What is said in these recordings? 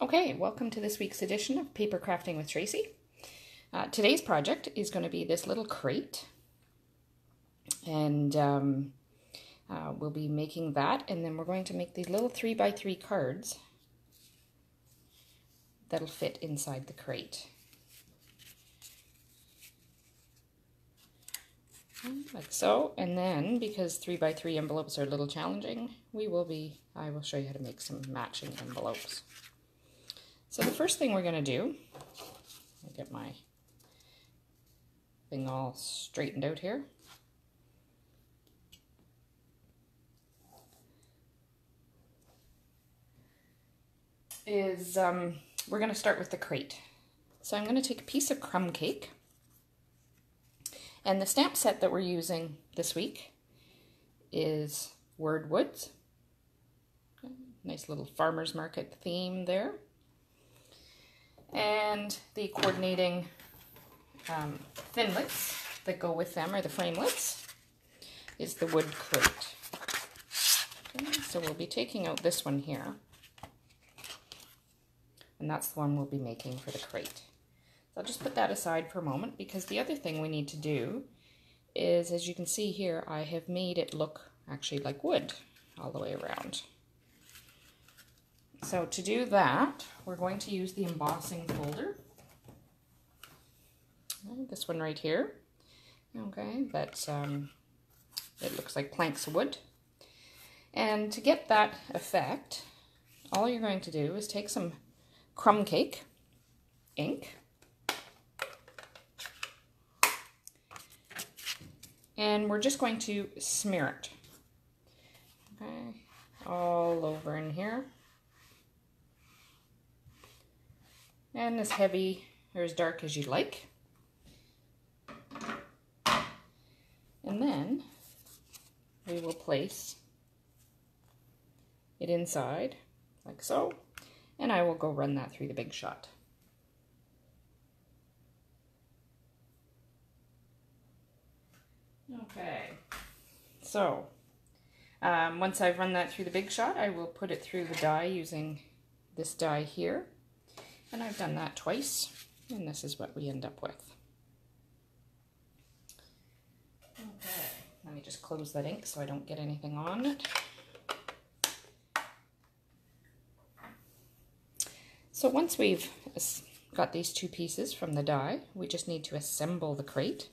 Okay, welcome to this week's edition of Papercrafting with Tracy. Today's project is going to be this little crate, and we'll be making that, and then we're going to make these little 3x3 cards that'll fit inside the crate. Like so, and then because 3x3 envelopes are a little challenging, I will show you how to make some matching envelopes. So the first thing we're going to do, I'll get my thing all straightened out here. We're going to start with the crate. So I'm going to take a piece of crumb cake, and the stamp set that we're using this week is Word Woods. Nice little farmer's market theme there. And the coordinating thinlits that go with them, or the framelits, is the wood crate. Okay, so we'll be taking out this one here, and that's the one we'll be making for the crate. So I'll just put that aside for a moment, because the other thing we need to do is, as you can see here, I have made it look actually like wood all the way around. So to do that, we're going to use the embossing folder. This one right here. Okay, that's it looks like planks of wood. And to get that effect, all you're going to do is take some crumb cake ink, and we're just going to smear it. Okay, all over in here. And as heavy or as dark as you like. And then we will place it inside, like so, and I will go run that through the Big Shot. Okay, so once I've run that through the Big Shot, I will put it through the die using this die here. And I've done that twice, and this is what we end up with. Okay, let me just close that ink so I don't get anything on it. So once we've got these two pieces from the die, we just need to assemble the crate.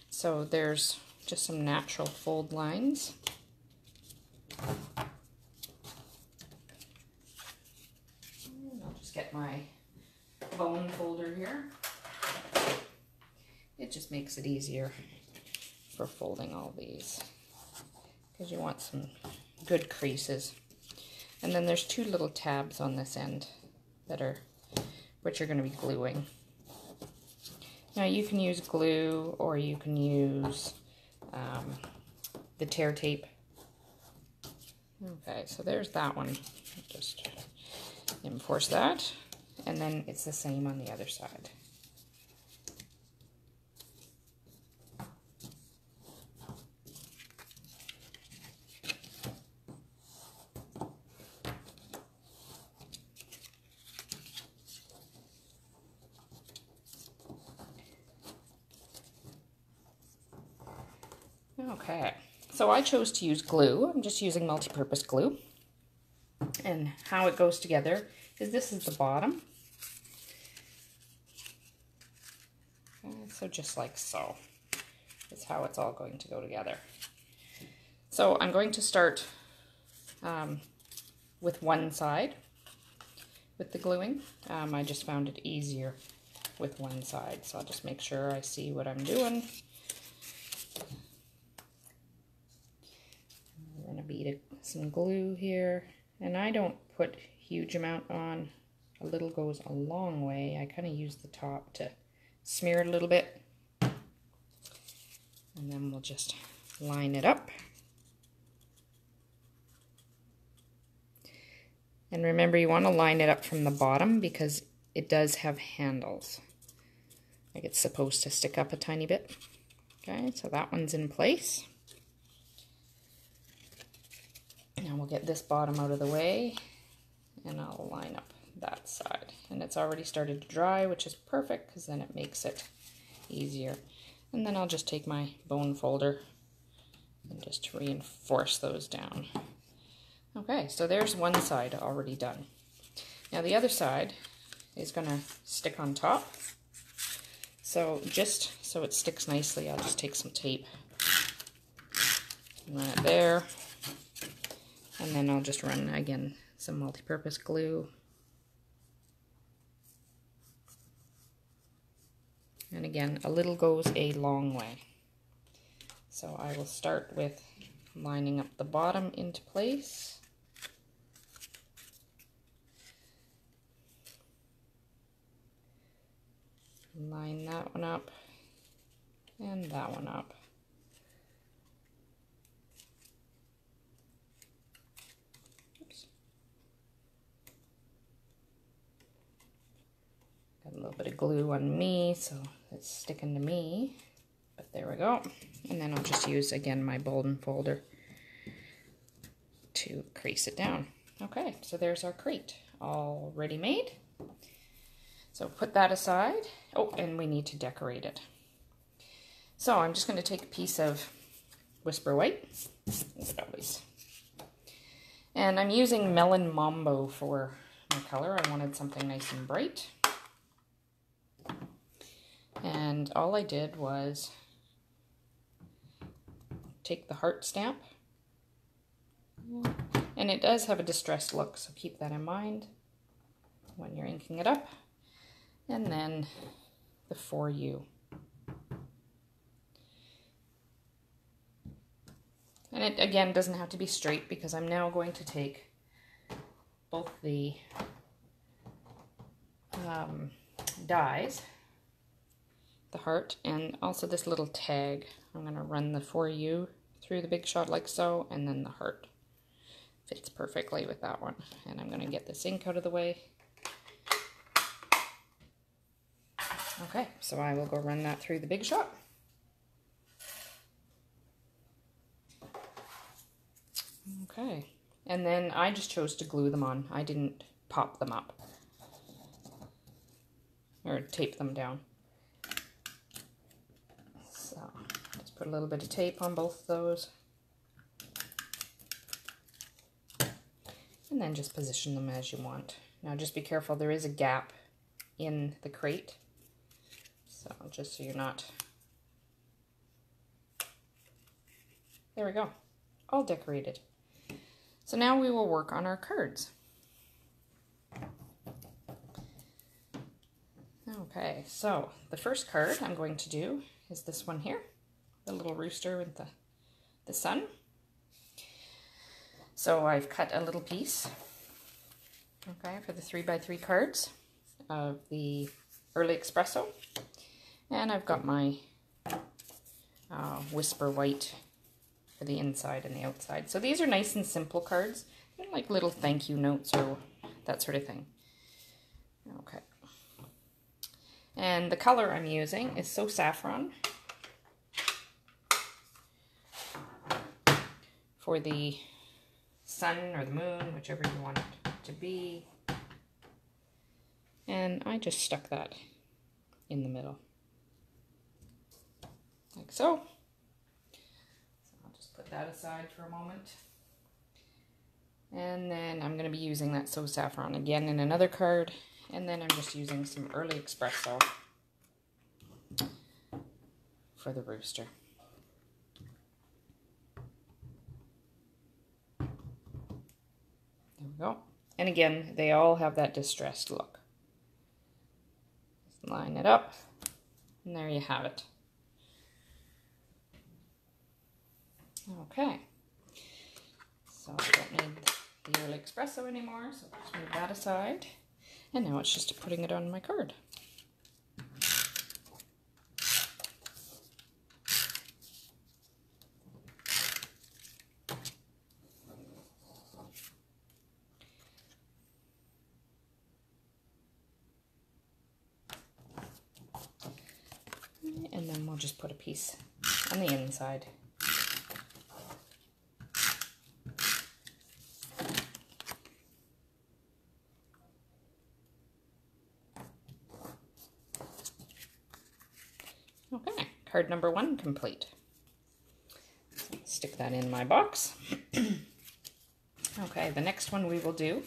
So there's just some natural fold lines. And I'll just get my bone folder here. It just makes it easier for folding all these, because you want some good creases. And then there's two little tabs on this end that are which you're going to be gluing. Now you can use glue, or you can use the tear tape. Okay, so there's that one. Just enforce that. And then it's the same on the other side. Okay, so I chose to use glue. I'm just using multi-purpose glue. And how it goes together is this is the bottom. So just like so is how it's all going to go together. So I'm going to start with one side with the gluing. I just found it easier with one side, so I'll just make sure I see what I'm doing. I'm going to beat some glue here, and I don't put huge amount on. A little goes a long way. I kind of use the top to smear it a little bit, and then we'll just line it up. And remember, you want to line it up from the bottom, because it does have handles. Like, it's supposed to stick up a tiny bit. Okay, so that one's in place. Now we'll get this bottom out of the way, and I'll line up that side. And it's already started to dry, which is perfect because then it makes it easier. And then I'll just take my bone folder and just reinforce those down. Okay, so there's one side already done. Now the other side is going to stick on top. So just so it sticks nicely, I'll just take some tape and run it there. And then I'll just run, again, some multi-purpose glue. And again, a little goes a long way. So I will start with lining up the bottom into place. Line that one up and that one up. Oops. Got a little bit of glue on me, so it's sticking to me. But there we go. And then I'll just use, again, my bone folder to crease it down. Okay, so there's our crate all ready made. So put that aside. Oh, and we need to decorate it. So I'm just going to take a piece of Whisper White, as always. And I'm using Melon Mambo for my color. I wanted something nice and bright. And all I did was take the heart stamp. And it does have a distressed look, so keep that in mind when you're inking it up. And then the For You. And it, again, doesn't have to be straight because I'm now going to take both the dies, the heart, and also this little tag. I'm going to run the For You through the big shot like so, and then the heart. Fits perfectly with that one. And I'm going to get this ink out of the way. Okay, so I will go run that through the big shot. Okay, and then I just chose to glue them on. I didn't pop them up or tape them down. So just put a little bit of tape on both of those. And then just position them as you want. Now just be careful, there is a gap in the crate. So just so you're not... There we go, all decorated. So now we will work on our cards. Okay, so the first card I'm going to do is this one here, the little rooster with the sun. So I've cut a little piece, okay, for the 3x3 cards of the Early Espresso. And I've got my Whisper White for the inside and the outside. So these are nice and simple cards. They're like little thank you notes or that sort of thing. Okay. And the color I'm using is So Saffron for the sun or the moon, whichever you want it to be. And I just stuck that in the middle. Like so. So I'll just put that aside for a moment. And then I'm going to be using that So Saffron again in another card. And then I'm just using some Early Espresso for the rooster. There we go. And again, they all have that distressed look. Just line it up, and there you have it. Okay, so I don't need the Early Espresso anymore, so I'll just move that aside. And now it's just putting it on my card. And then we'll just put a piece on the inside. card number 1 complete. So stick that in my box. Okay, the next one we will do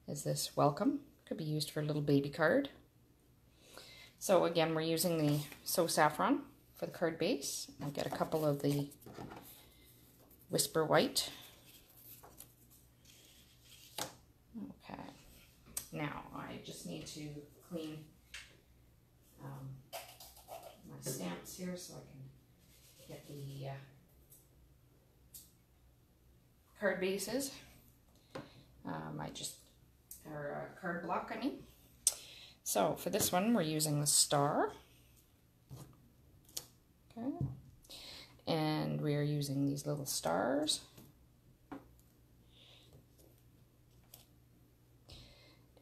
is this welcome. Could be used for a little baby card. So again, we're using the So Saffron for the card base. I'll get a couple of the Whisper White. Okay, now I just need to clean my stamps here so I can get the card bases. Card block, I mean. So for this one, we're using the star. Okay. And we are using these little stars.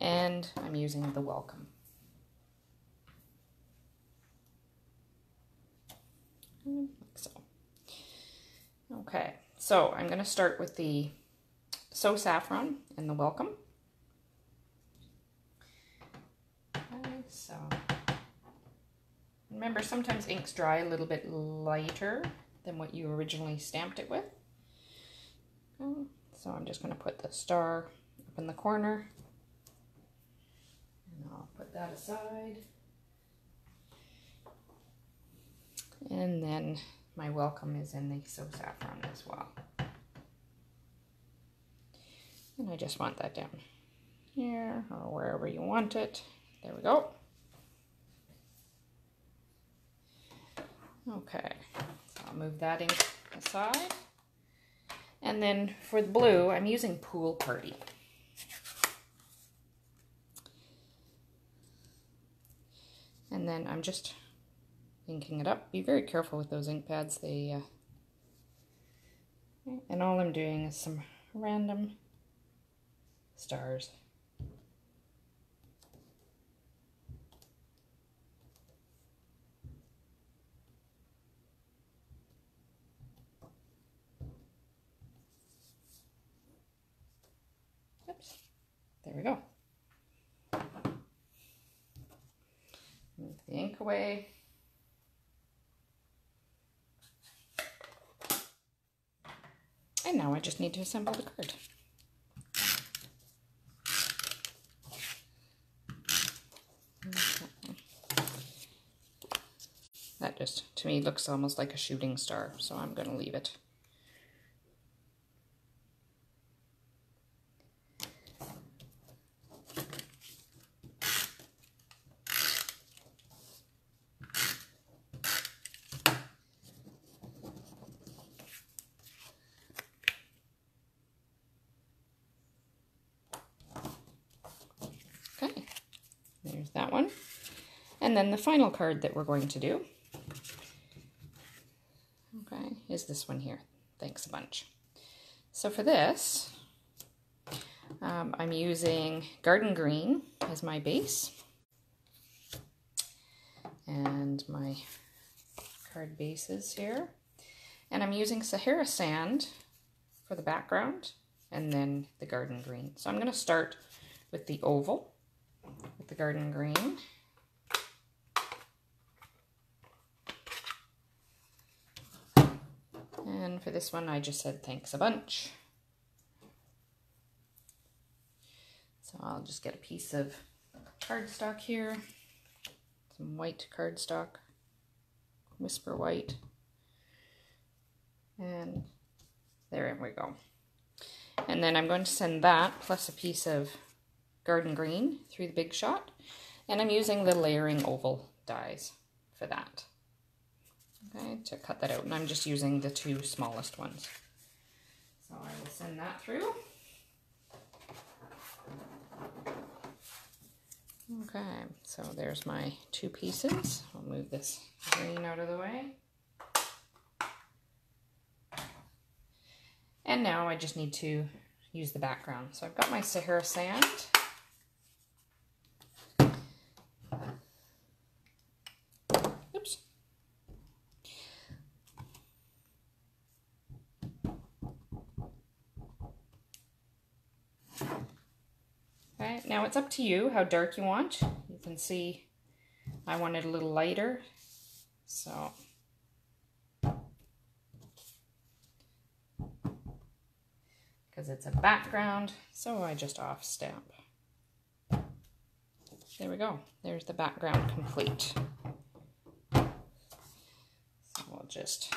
And I'm using the welcome. Like so. Okay, so I'm going to start with the So Saffron and the welcome. Okay, so remember, sometimes inks dry a little bit lighter than what you originally stamped it with. Okay, so I'm just going to put the star up in the corner. And I'll put that aside. And then my welcome is in the So Saffron as well. And I just want that down here or wherever you want it. There we go. Okay, so I'll move that in aside. And then for the blue, I'm using Pool Party. And then I'm just inking it up. Be very careful with those ink pads. And all I'm doing is some random stars. Oops. There we go. Move the ink away. And now I just need to assemble the card. Okay. That just, to me, looks almost like a shooting star, so I'm going to leave it. Okay, there's that one. And then the final card that we're going to do, okay, is this one here. Thanks a bunch. So for this, I'm using Garden Green as my base. And my card bases here. And I'm using Sahara Sand for the background, and then the Garden Green. So I'm going to start with the oval, with the Garden Green. And for this one, I just said thanks a bunch. So I'll just get a piece of cardstock here, some white cardstock, Whisper White, and there we go. And then I'm going to send that plus a piece of Garden Green through the Big Shot, and I'm using the layering oval dies for that. Okay, to cut that out, and I'm just using the 2 smallest ones. So I will send that through. Okay, so there's my 2 pieces. I'll move this green out of the way. And now I just need to use the background. So I've got my Sahara Sand. Oops. Okay, now it's up to you how dark you want. You can see I want it a little lighter, So because it's a background, so I just off stamp. There we go. There's the background complete. So we'll just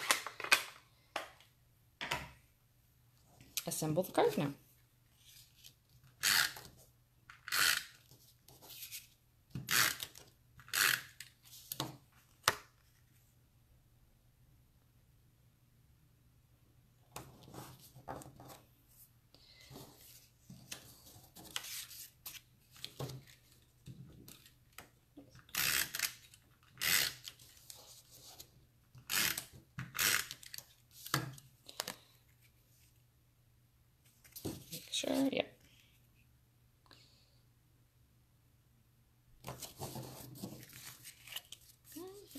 assemble the card now. Sure, yeah.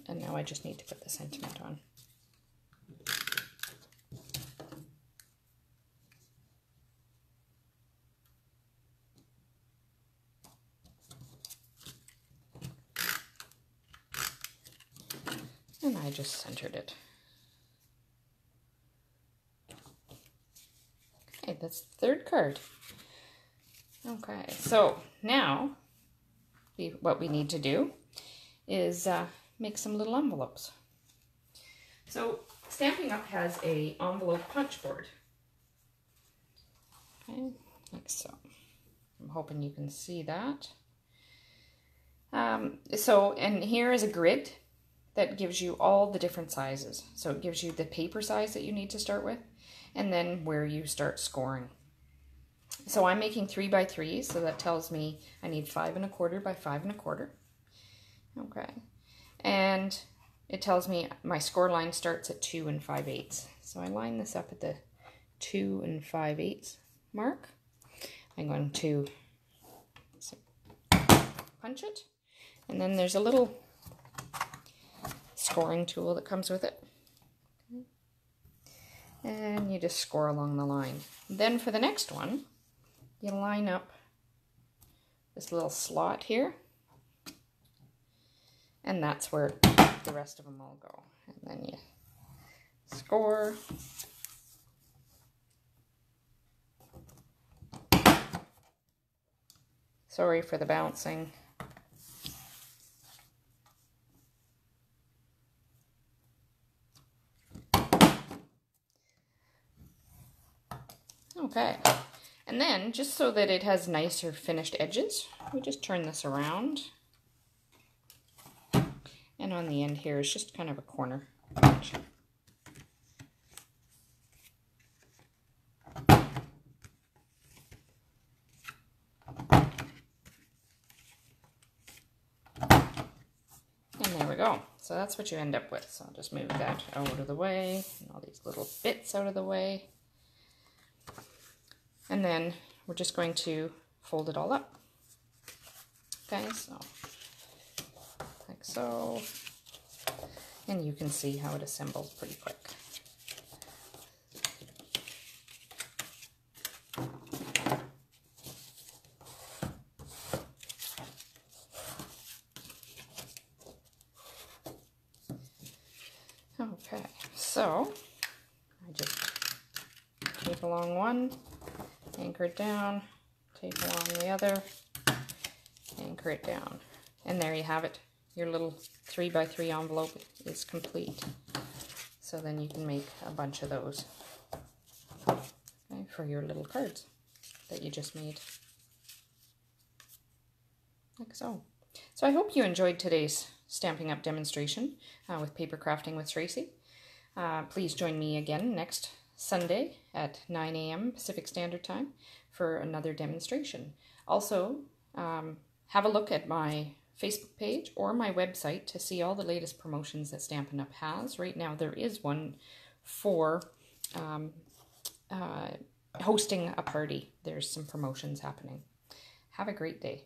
And now I just need to put the sentiment on. And I just centered it. Okay, that's the third card. Okay, so now what we need to do is make some little envelopes. So Stampin' Up has a envelope punch board. Okay, like so. I'm hoping you can see that. And here is a grid that gives you all the different sizes. So it gives you the paper size that you need to start with, and then where you start scoring. So I'm making 3 by 3, so that tells me I need 5 1/4 by 5 1/4. Okay, and it tells me my score line starts at 2 5/8. So I line this up at the 2 5/8 mark. I'm going to punch it, and then there's a little scoring tool that comes with it. Okay. And you just score along the line. Then for the next one, you line up this little slot here, and that's where the rest of them all go. And then you score. Sorry for the bouncing. Okay, and then just so that it has nicer finished edges, we just turn this around. And on the end here is just kind of a corner punch. And there we go. So that's what you end up with. So I'll just move that out of the way, and all these little bits out of the way. And then we're just going to fold it all up. Okay, so like so. And you can see how it assembles pretty quick. Okay, so I just tape along one, anchor it down, tape along the other, anchor it down. And there you have it. Your little 3 by 3 envelope is complete. So then you can make a bunch of those, okay, for your little cards that you just made. Like so. So I hope you enjoyed today's Stampin' Up demonstration with Papercrafting with Tracey. Please join me again next Sunday at 9 a.m. Pacific Standard Time for another demonstration. Also, have a look at my Facebook page or my website to see all the latest promotions that Stampin' Up has. Right now there is one for hosting a party. There's some promotions happening. Have a great day.